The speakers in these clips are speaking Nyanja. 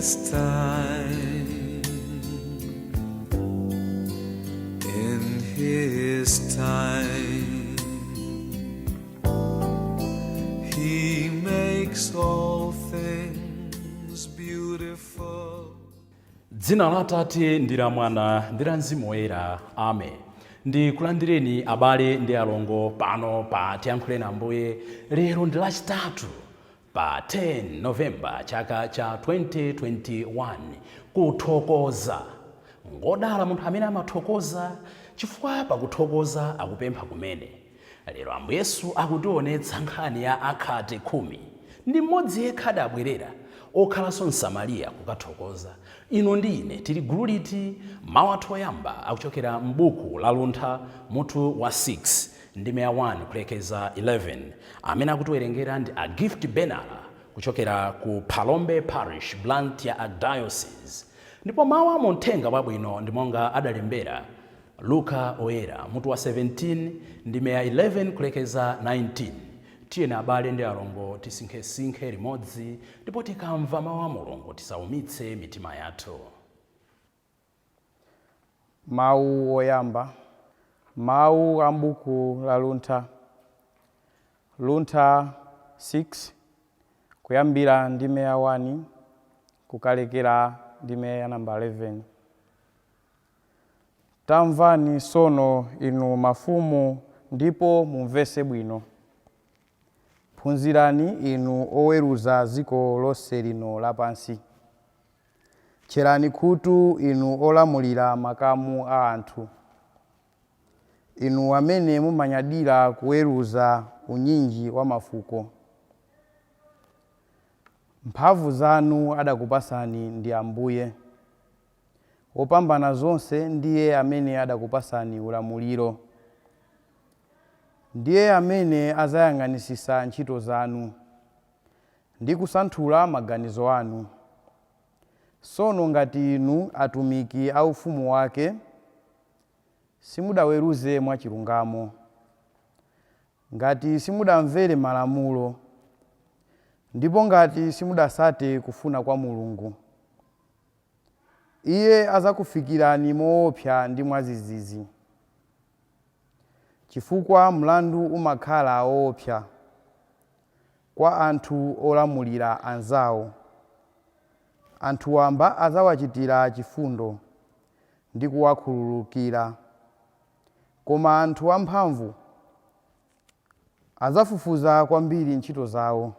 his time, in his time, he makes all things beautiful. Dzina la Atate ndi la Mwana ndi la Mzimu Woyera. Amen. Ndikulandireni abale ndi alongo pano pa Tiyankhuleni Ambuye. Lero ndi Lachitatu pa 10 Novemba chaka cha 2021. Kuthokoza. Ngodala munthu amene amathokoza, chifukwa pakuthokoza akupempha kumene. Lero Ambuye Yesu akutionetsa nkhani ya akhate 10. Ndi mmodzi yekha adabwerera, okhalanso Msamariya kukathokoza. Ino ndi ine tili gulu liti, mawu athu oyamba akuchokera m'buku la Luntha mutu wa 6 ndime ya 1 kulekeza 11, amene akutiwerengera ndi a Gift Benala kuchokera ku Palombe Parish Blantyre Archdiocese. Ndipo mawu a Uthenga Wabwino ndi monga adalembera Luka oyera mutu wa 17 ndime ya 11 kulekeza 19. Tiyeni abale ndi alongo tisinkhesinkhe limodzi, ndipo tikamva mawu a Mulungu tisaumitse mitima yathu. Mawu oyamba. Mawu a m'buku la Luntha 6 kuyambira ndime ya 1 kukalekera ndime ya namba 11. Tamvani sono inu mafumu, ndipo mumvese bwino. Phunzirani inu oweruza dziko lonse lino lapansi. Tcherani khutu inu olamulira makamu a anthu. Inu amene mumanyadira kuweruza unyinji wa mafuko. Mphamvu zanu adakupasani ndi Ambuye. Wopambana zonse ndiye amene adakupasani ulamuliro. Ndiye amene azayang'anisisa ntchito zanu ndi kusanthula maganizo anu. Sono ngati inu atumiki a ufumu wake, simudaweruze mwachilungamo, ngati simudamvere malamulo, ndipo ngati simudasate kufuna kwa Mulungu. Iye azakufikirani moopsa ndi mwazizizi, chifukwa mlandu umakhala woopsa kwa anthu olamulira anzawo. Anthu wamba azawachitira chifundo ndi kuwakhululukira, koma anthu amphamvu azafufuza kwambiri ntchito zawo.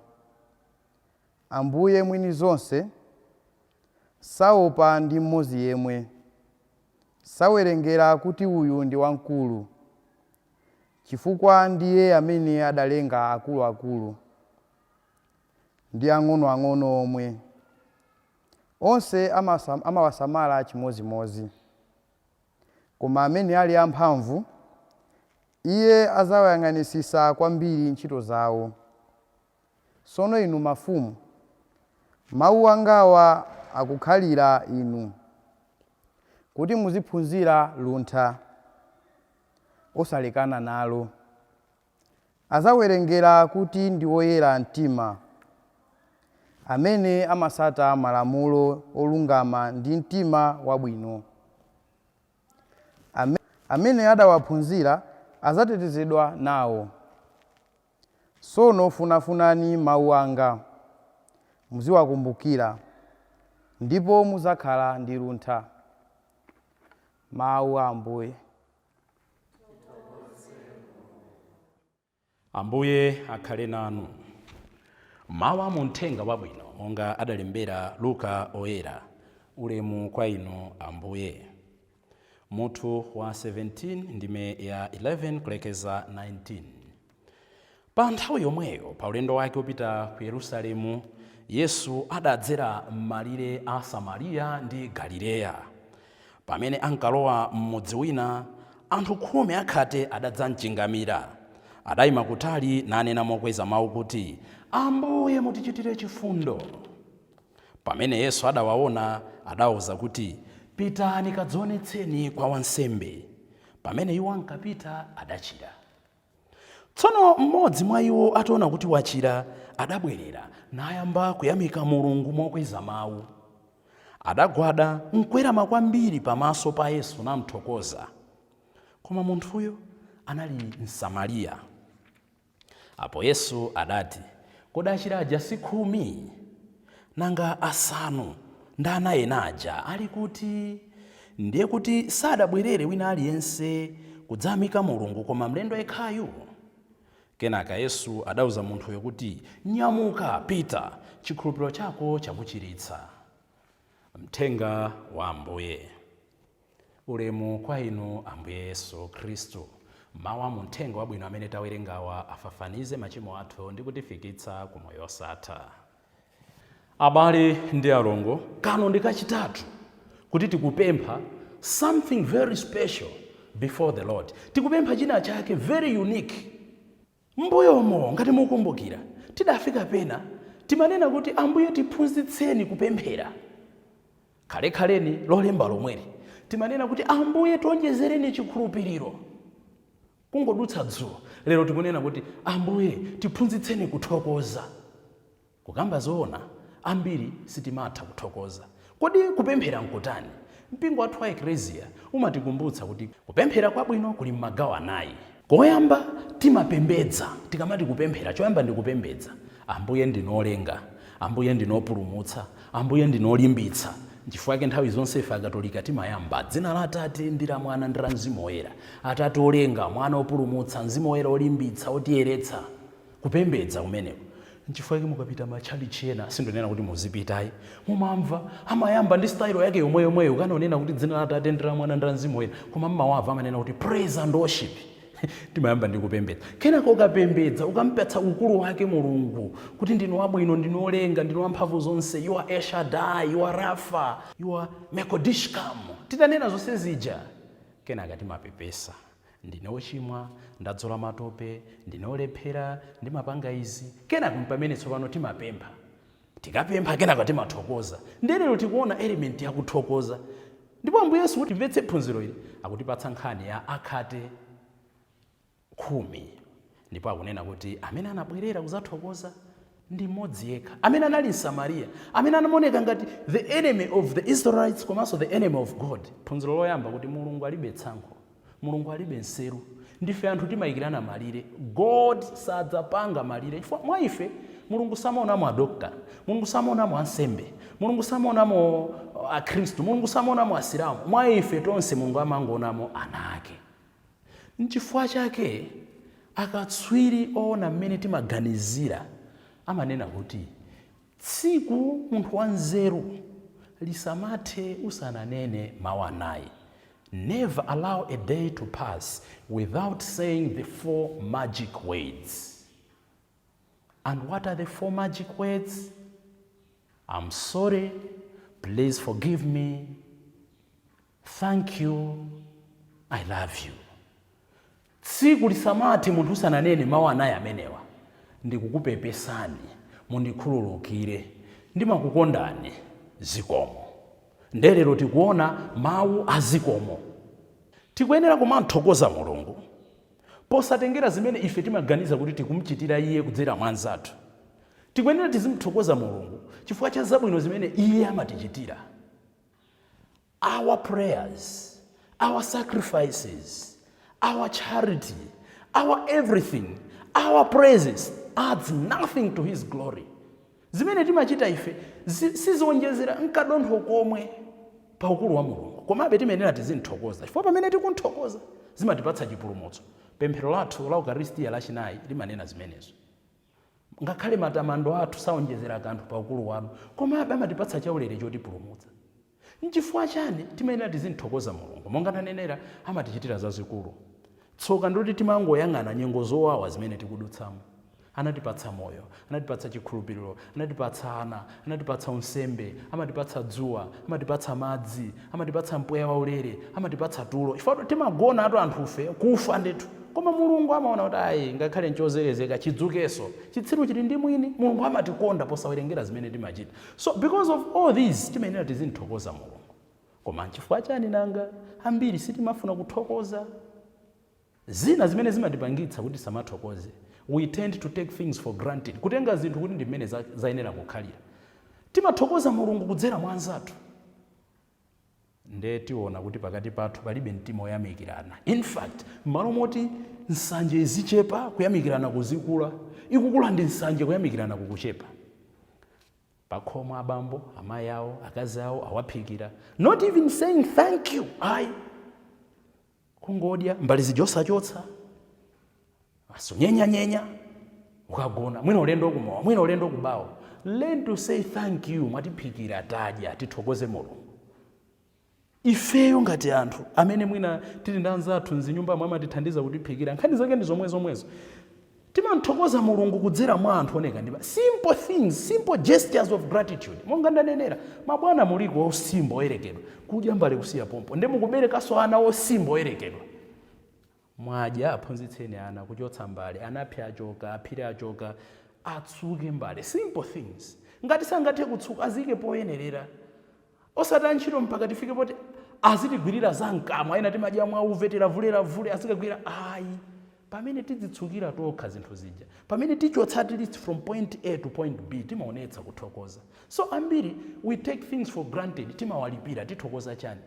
Ambuye mwini zonse saopa ndi mmodzi yemwe, sawerengera kuti uyu ndi wamkulu, chifukwa ndiye amene adalenga akuluakulu ndi ang'onoang'ono omwe. Onse amawasamala chimozimozi, koma amene ali amphamvu, iye azawayang'anisisa kwambiri ntchito zawo. Sono inu mafumu, mawu angawa akukhalira inu, kuti muziphunzira luntha, osalekana nalo. Azawerengera kuti ndi oyera mtima, amene amasata malamulo olungama ndi mtima wabwino. Amene adawaphunzira azatetezedwa nawo. Sono funafunani mawu anga, muziwakumbukira, ndipo muzakhala ndi luntha. Mawu a Ambuye. Ambuye akhale nanu. Mawu a Uthenga Wabwino monga adalembera Luka oyera. Ulemu kwa inu Ambuye. Mutu wa 17 ndime ya 11 kulekeza 19. Pa nthawi yomweyo, pa ulendo wake upita ku Yerusalemu, Yesu adadzera m'malire a Samariya ndi Galileya. Pamene ankalowa m'mudzi wina, anthu 10 akhate adadzamchingamira. Adayima kutali nanena mokweza mawu kuti, Ambuye mutichitire chifundo. Pamene Yesu adawaona, adawuza kuti, pitani kadzionetseni kwa wansembe. Pamene iwo ankapita, adachira. Tsono mmodzi mwa iwo ataona kuti wachira, adabwerera nayamba kuyamika Mulungu mokweza mawu. adagwada mkwerama kwambiri pamaso pa Yesu namthokoza. Koma munthuyo anali Msamariya. Apo Yesu adati, kodi achiraja si 10? Nanga asanu ndi anayi naja ali kuti? Ndiye kuti sadabwerere wina aliyense kudzamika Mulungu koma mlendo yekhayu. Kenaka Yesu adauza munthuyo kuti, nyamuka, pita, chikhulupiriro chako chakuchiritsa. Mthenga wa Ambuye. Ulemu kwa inu Ambuye Yesu Khristu. Mawa mthenga wabwino amene tawerengawa afafanize machimo athu ndi kutifikitsa ku moyo osatha. Abale ndi alongo, kano ndi kachitatu kuti tikupempha something very special before the Lord. Tikupempha china chake very unique. Mbuyomo ngati mukumbukira, tidafika pena timanena kuti Ambuye tiphunzitseni kupemphera. Khalekhaleni lolemba lomweli timanena kuti Ambuye tionjezereni chikhulupiriro. Kungodutsa dzulo, lero tikunena kuti Ambuye tiphunzitseni kuthokoza. Kukamba zoona, ambiri sitimatha kuthokoza. Kodi kupemphera nkutani? Mpingo wathu wa Eklesia umatikumbutsa kuti kupemphera kwabwino kuli m'magawo anayi. Koyamba timapembedza. Tikamati kupemphera, choyamba ndi kupembedza. Ambuye ndinolenga, Ambuye ndinopulumutsa, Ambuye ndinolimbitsa. Chifukwa chake nthawi zonse ife Akatolika timayamba dzina la Atate ndi la Mwana ndi la Mzimu Woyera. Atate olenga, Mwana opulumutsa, Mzimu Woyera olimbitsa, otiyeretsa. Kupembedza kumeneko. Chifukwa chake mukapita matchalichi ena, sindonena kuti muzipitayi, mumamva amayamba ndi style yake yomweyo kanonena kuti dzina la Atate ndi la Mwana ndi la Mzimu Woyera, koma mmawava amanena kuti praise and worship. Timayamba ndi kupembedza. Kenako ukapembedza ukampatsa ukulu wake Mulungu kuti ndinu wabwino, ndinu olenga, ndinu wamphamvu zonse, you are Eshadai, you are Rafa, you are Mekodishkam. Titanena zonse zija. Kenaka timapepesa. Ndine ochimwa, ndadzola matope, ndine olephera, ndimapanga izi. Kenaka pamene tsopano timapempha. Tikapempha kenaka timathokoza. Ndelero tikuona element ya kuthokoza. Ndipo Ambuye Yesu kuti timvetse phunziro ili akutipatsa nkhani ya akhate 10. Ndipo akunena kuti amene anabwerera kudzathokoza ndi mmodzi yekha, amene anali Msamariya, amene anamoneka ngati the enemy of the Israelites komanso the enemy of God. Phunziro loyamba kuti Mulungu alibe tsankho, Mulungu alibe nseru. Ndife anthu timayikirana malire. God sadzapanga malire. Chifukwa mwa ife Mulungu samaonamo adokta, Mulungu samaonamo ansembe, Mulungu samaonamo akhristu, Mulungu samaonamo asilamu. Mwa ife tonse Mulungu amangoonamo ana ake. N'chifukwa chake akatswiri ona mmene timaganizira amanena kuti tsiku munthu wanzeru lisamathe usananene mawu anayi. Never allow a day to pass without saying the 4 magic words. And what are the 4 magic words? I'm sorry, please forgive me, thank you, I love you. Tsiku lisamati munthu usananene mawu anayi amenewa. Ndikukupepesani, mundikhululukire, ndimakukondani, zikomo. Ndelero tikuona mawu azikomo. Tikuyenera kumamthokoza Mulungu posatengera zimene ife timaganiza kuti tikumchitira iye kudzera mwa anzathu. Tikuyenera tizimthokoza Mulungu chifukwa cha zabwino zimene iye amatichitira. Our prayers, our sacrifices, our charity, our everything, our praises adds nothing to his glory. Zimene timachita ife sizonjezera nkadontho komwe pa ukulu wa Mulungu. Komabe timenera tizimthokoza chifukwa pamene tikunthokoza zimatipatsa chipulumutso. Pemphero lathu la Ukaristiya lachinayi limanena zimenezo. Ngakhale matamando athu saonjezera kanthu pa ukulu wanu, komabe amatipatsa chaulere chotipulumutsa. N'chifukwa chani timenera tizimthokoza Mulungu? Monga nanenera amatichitira zazikulu. Tsoka ndoti timangoyang'ana nyengo zowawa zimene tikudutsamo. Anatipatsa moyo, anatipatsa chikhulupiriro, anatipatsa ana, anatipatsa unsembe, amatipatsa dzuwa, amatipatsa madzi, amatipatsa mpweya waulere, amatipatsa tulo. Chifukwa timagona atu anthufe kufa ndetu. Koma Mulungu amaona kuti ayi ngakhale nchozerezeka chidzukeso, chitsiru chili ndi mwini. Mulungu amatikonda posawerengera zimene timachita. So because of all these timenera tizimthokoza Mulungu. Koma chifukwa chani nanga ambiri sitimafuna kuthokoza? Zina zimene zimatipangitsa kuti samathokoze. We tend to take things for granted. Kutenga zinthu kuti ndi mmene zayenera kukhalira. Timathokoza Mulungu kudzera mwa anzathu. nde tiona kuti pakati pathu palibe mtima oyamikirana. In fact, m'malo moti nsanje zichepa kuyamikirana kuzikula, ikukula ndi nsanje kuyamikirana kukuchepa. Pakhomo abambo, amayi awo, akazi awo awaphikira. Not even saying thank you. Ayi. Kungodya mbali zichotsa, asonyenya, ukagona, mwina ulendo kumowa, mwina ulendo kubawa. Learn to say thank you, mwatiphikira tadya, tithokoze Mulungu. Ifeyo ngati anthu amene mwina tili ndi anzathu mzinyumba mwa amatithandiza kutiphikira, nkhani zake ndi zomwezo. Timamthokoza Mulungu kudzera mwa anthu oneka ndi simple things, simple gestures of gratitude. Monga ndanenera, mabwana muliko osimba oyerekedwa, kudya mbali kusiya pompo, ndi mukuberekaso ana osimba oyerekedwa. Mwadya aphunzitseni ana kuchotsa mbali, anaphe achoka, aphire achoka, atsuke mbali. Simple things. Ngati sangathe kutsuka azike poyenerera. Osati ntchito mpaka tifike poti azitigwirira zamkamwa, ena timadya mwauve tilavule azikagwira. Ayi. Pamene tidzitsukira tokha zinthu zija, pamene tichotsa at least from point A to point B, timaonetsa kuthokoza. So ambiri, we take things for granted, timawalipira, tithokoza chani.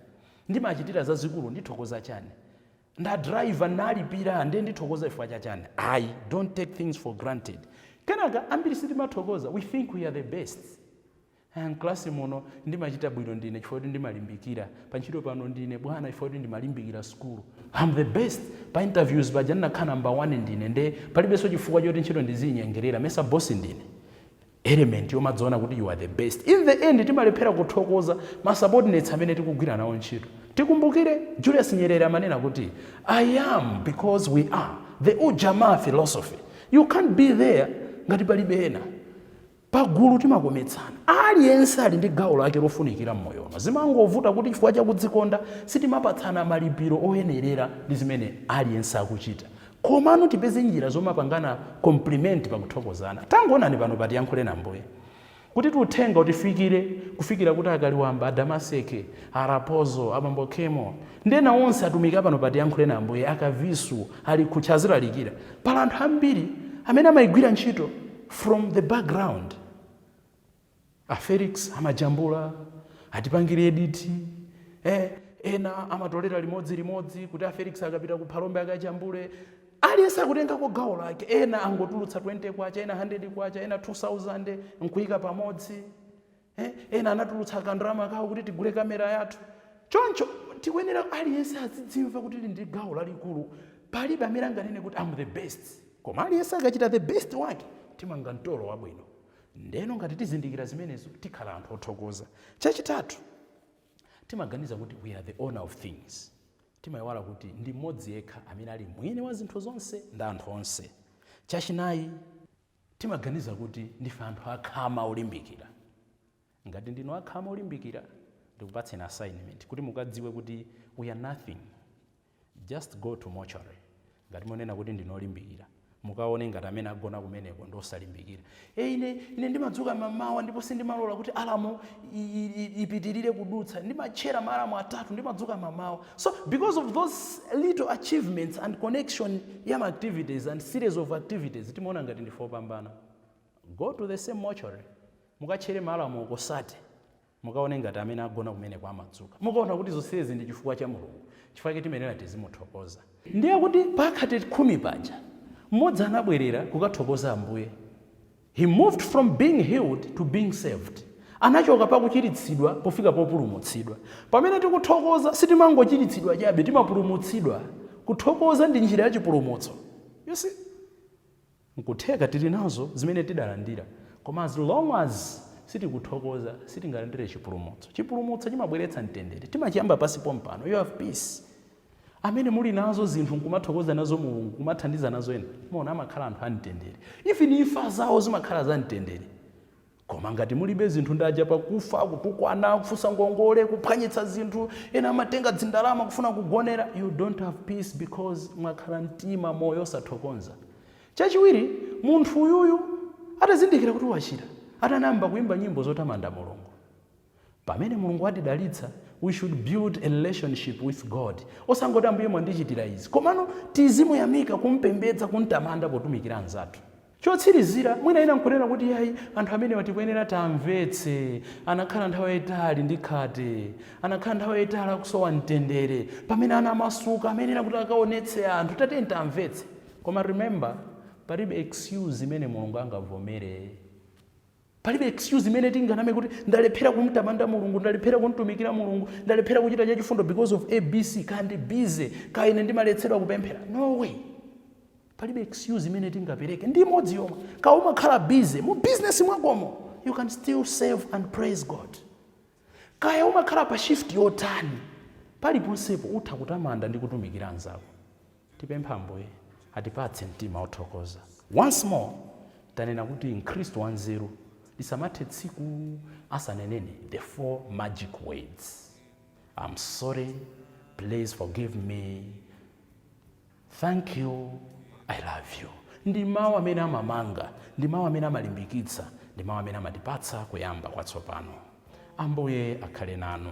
Ndimachitira zazikulu, ndithokoza chani. Nda driver nalipira, ndi ndithokoza ifwa chachani. Ayi, don't take things for granted. Kenaka, ambiri sitimathokoza, we think we are the best. Klasi muno ndimachita bwino ndine chifukwa ndimalimbikira, pantchito pano ndine bwana chifukwa ndimalimbikira skulu. I'm the best. Pa interviews baja ndinakhala number 1 ndine, nde palibenso chifukwa choti ntchito ndizinyengerera, mesa boss ndine. Element yomadzoona kuti you are the best. In the end timalephera kuthokoza masubordinates amene tikugwira nawo ntchito. Tikumbukire Julius Nyerere amanena kuti I am because we are. The Ujamaa philosophy. You can't be there ngati palibe ena. Pagulu timakometsana. Aliyense ali ndi gawo lake lofunikira mmoyomo. Zimangovuta kuti chifukwa cha kudzikonda sitimapatsana malipiro oyenerera ndi zimene aliyense akuchita. Komano tipeze njira zomapangana compliment pakuthokozana. Tangoonani pano pa Tiyankhuleni Ambuye. Kuti tuthenga kufikira kuti akaliwamba Damaseke, Arapozo, abambo Kemo, ndena onse atumika pano pa Tiyankhuleni Ambuye akavisu ali kuchazira likira. Pala anthu ambiri amene amayigwira ntchito from the background. Felix amajambula, atipangire edit, ena amatolera limodzi kuti Felix akapita ku Phalombe akajambule. Aliyense akutenga ko gawo lake, ena angotulutsa 20 kwacha, ena 100 kwacha, ena 2000 nkuika pamodzi. Ena anatulutsa kandrama kawo kuti tigule kamera yathu. Choncho tikuyenera aliyense azidzimva kuti ndi gawo lalikulu. Palibe amene anganene kuti I'm the best. Koma aliyense akachita the best wake, timanga mtolo wabwino. Ndeno ngati tizindikira zimenezo tikhala anthu othokoza. Chachitatu, timaganiza kuti we are the owner of things. Timayiwala kuti ndi mmodzi yekha amene ali mwini wa zinthu zonse ndi anthu onse. Chachinayi, timaganiza kuti ndife anthu akhama olimbikira. Ngati ndinu akhama olimbikira, ndikupatseni assignment kuti mukadziwe kuti we are nothing. Just go to mortuary. Ngati monena kuti ndinu olimbikira, mukaone ngati amene agona kumeneko ndosalimbikira. Ine ndimadzuka mamawa ndipo sindimalola kuti alamu ipitirire kudutsa, ndimachera maalamu atatu, ndimadzuka mamawa. So because of those little achievements and connection yam activities and series of activities, timaona ngati ndifopambana. Go to the same mortuary, mukachere maalamu okosate, mukaone ngati amene agona kumeneko amadzuka. Mukaona kuti zonsezi ndi chifukwa cha Mulungu, chifukwa chake timenera tizimuthokoza. Ndiye kuti pakhate 10 paja, mmodzi anabwerera kukathokoza Ambuye. He moved from being healed to being saved. Anachoka pakuchiritsidwa pofika populumutsidwa. Pamene tikuthokoza sitimangochiritsidwa chabe, timapulumutsidwa. Kuthokoza ndi njira ya chipulumutso. You see? Nkutheka tili nazo zimene tidalandira. Koma as long as sitikuthokoza, sitingalandire chipulumutso. Chipulumutso chimabweretsa mtendere. Timachiyamba pasi pompano. You have peace. Amene muli nazo zinthu nkumathokoza nazo Mulungu, kumathandiza nazo ena, muona amakhala anthu amtendere. Even imfa zawo zimakhala za mtendere. Koma ngati mulibe zinthu ndaja pakufa, kutukwana, kufusa ngongole, kuphwanyitsa zinthu, ena amatenga dzindalama kufuna kugonera, you don't have peace because mwakhala mtima moyo osathokoza. Chachiwiri, munthu uyuyu atazindikira kuti wachira, atanamba kuimba nyimbo zotamanda Mulungu. Pamene Mulungu atidalitsa, we should build a relationship with God. Osangoti Ambuye mwandichitira izi. Komano tizimuyamika kumpembedza kuntamanda potumikira anzathu. chotsirizira mwina ina nkunena kuti yayi anthu amene tikuyenera tamvetse, anakhala nthawi yayitali ndi khate, anakhala nthawi yayitali akusowa mtendere, pamene anamasuka amenera kuti akaonetse anthu tatiyeni tamvetse. Koma remember, palibe excuse imene Mulungu angavomere. Palibe excuse imene tinganame kuti ndalephera kumtamanda Mulungu, ndalephera kumtumikira Mulungu, ndalephera kuchita chachifundo because of ABC, kandi busy, kaine ndimaletsedwa kupemphera. No way. Palibe excuse imene tingapereke. Ndi imodzi yomwe, ka umakhala busy mu business mwakomo, you can still serve and praise God. Kaya umakhala pa shift yotani, paliponsepo utha kutamanda ndi kutumikira anzako. Tipempha Ambuye atipatse mtima othokoza. Once more, tanena kuti Mkhristu wanzeru lisamathe tsiku asanenene the 4 magic words: I'm sorry, please forgive me, thank you, I love you. Ndi mawu amene amamanga, ndi mawu amene amalimbikitsa, ndi mawu amene amatipatsa kuyamba kwatsopano. Ambuye akhale nanu.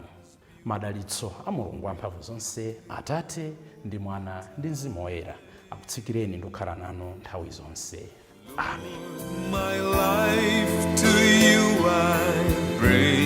Madalitso a Mulungu wamphamvu zonse, Atate ndi Mwana ndi Mzimu Woyera akutsikireni ndi kukhala nanu nthawi zonse. Amen. My life to you I bring.